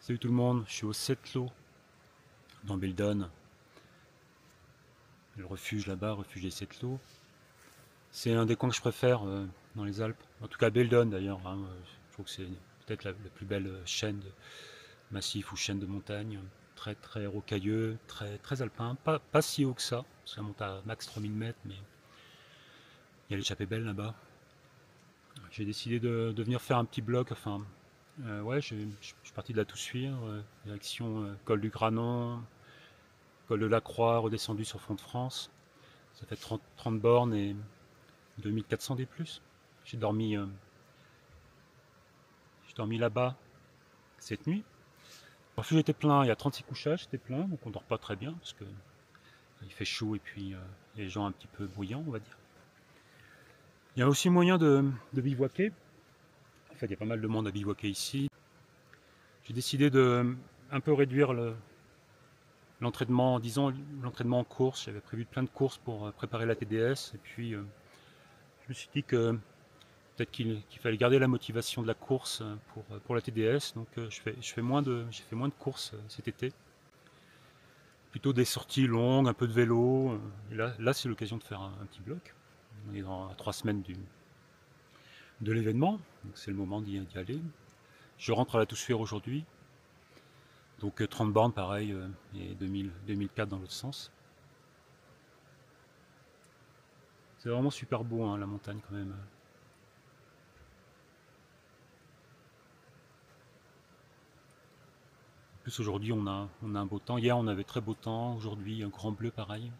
Salut tout le monde, je suis au Setlo, dans Beldon. Le refuge là-bas, refuge des Setlo. C'est un des coins que je préfère dans les Alpes. En tout cas Beldon d'ailleurs. Je trouve que c'est peut-être la plus belle chaîne de massif ou chaîne de montagne. Très très rocailleux, très, très alpin. Pas si haut que ça, parce que ça monte à max 3000 mètres, mais il y a l'échappée belle là-bas. J'ai décidé de venir faire un petit bloc, ouais, je suis parti de la Toussuire, direction col du Granon, col de la Croix, redescendu sur Front de France. Ça fait 30 bornes et 2400 des plus. J'ai dormi, euh, j'ai dormi là-bas cette nuit. Le refuge était plein, il y a 36 couchages, c'était plein, donc on dort pas très bien parce que il fait chaud et puis les gens un petit peu bruyants, on va dire. Il y a aussi moyen de bivouaquer. En fait, il y a pas mal de monde à bivouaquer ici. J'ai décidé de un peu réduire l'entraînement, disons l'entraînement en course. J'avais prévu plein de courses pour préparer la TDS et puis je me suis dit que peut-être qu'il fallait garder la motivation de la course pour la TDS. Donc j'ai fait moins de courses cet été. Plutôt des sorties longues, un peu de vélo. Et là c'est l'occasion de faire un petit bloc. On est à 3 semaines de l'événement, donc c'est le moment d'y aller. Je rentre à la Toussuire aujourd'hui. Donc 30 bornes pareil, et 2004 dans l'autre sens. C'est vraiment super beau hein, la montagne quand même. En plus aujourd'hui on a un beau temps. Hier on avait très beau temps, aujourd'hui un grand bleu pareil.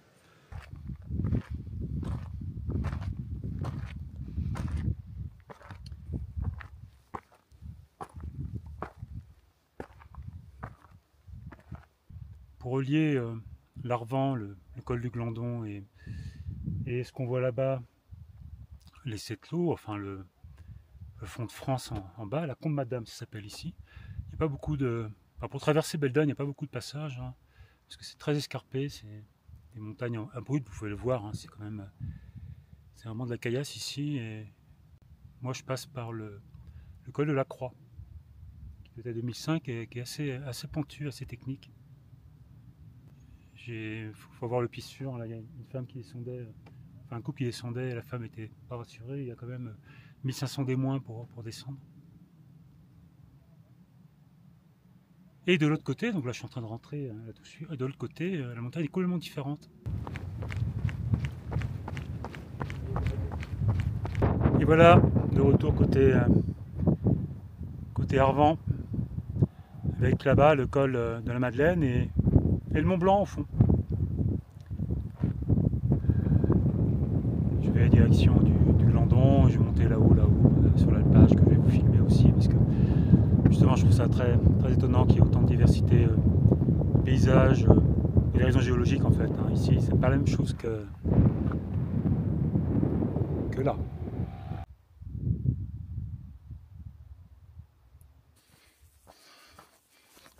Pour relier l'Arvan, le col du Glandon et ce qu'on voit là-bas, les Setlo, enfin le Front de France en bas, la Combe Madame ça s'appelle ici. Il n'y a pas beaucoup de... Enfin, pour traverser Beldon, il n'y a pas beaucoup de passages, hein, parce que c'est très escarpé, c'est des montagnes abruptes, vous pouvez le voir, hein, c'est quand même... C'est vraiment de la caillasse ici, et moi je passe par le col de la Croix, qui est à 2005 et qui est assez pentu, assez technique. Faut avoir le pied sûr, là il y a une femme qui descendait, enfin un couple qui descendait, et la femme était pas rassurée, il y a quand même 1500 des moins pour descendre. Et de l'autre côté, donc là je suis en train de rentrer à la Toussuire, et de l'autre côté, la montagne est complètement différente. Et voilà, de retour côté Arvan, avec là-bas le col de la Madeleine et le Mont Blanc au fond. Je vais à la direction du Glandon, je vais monter là-haut, sur l'alpage, que je vais vous filmer aussi, parce que justement je trouve ça très, très étonnant qu'il y ait autant de diversité de paysages et des raisons géologiques en fait. Hein. Ici, c'est pas la même chose que là.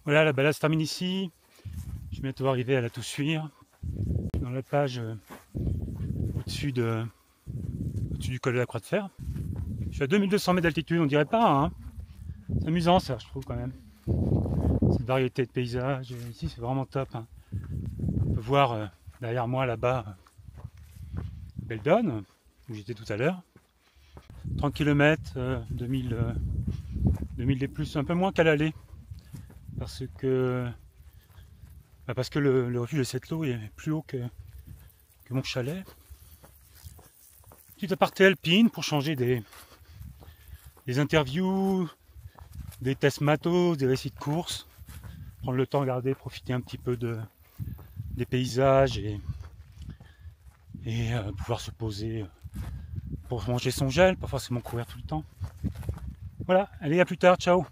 Voilà, la balade se termine ici. Je vais bientôt arriver à la Toussuire, dans l'alpage au-dessus du col de la Croix de Fer. Je suis à 2200 mètres d'altitude, on dirait pas, hein. C'est amusant ça, je trouve quand même. Cette variété de paysages, ici c'est vraiment top. Hein. On peut voir derrière moi là-bas Beldon, où j'étais tout à l'heure. 30 km, 2000 des plus, un peu moins qu'à l'aller. Parce que le refuge de Setlo est plus haut que mon chalet. Petite aparté alpine pour changer des interviews, des tests matos, des récits de course. Prendre le temps de regarder, profiter un petit peu des paysages et pouvoir se poser pour manger son gel, pas forcément courir tout le temps. Voilà, allez à plus tard, ciao.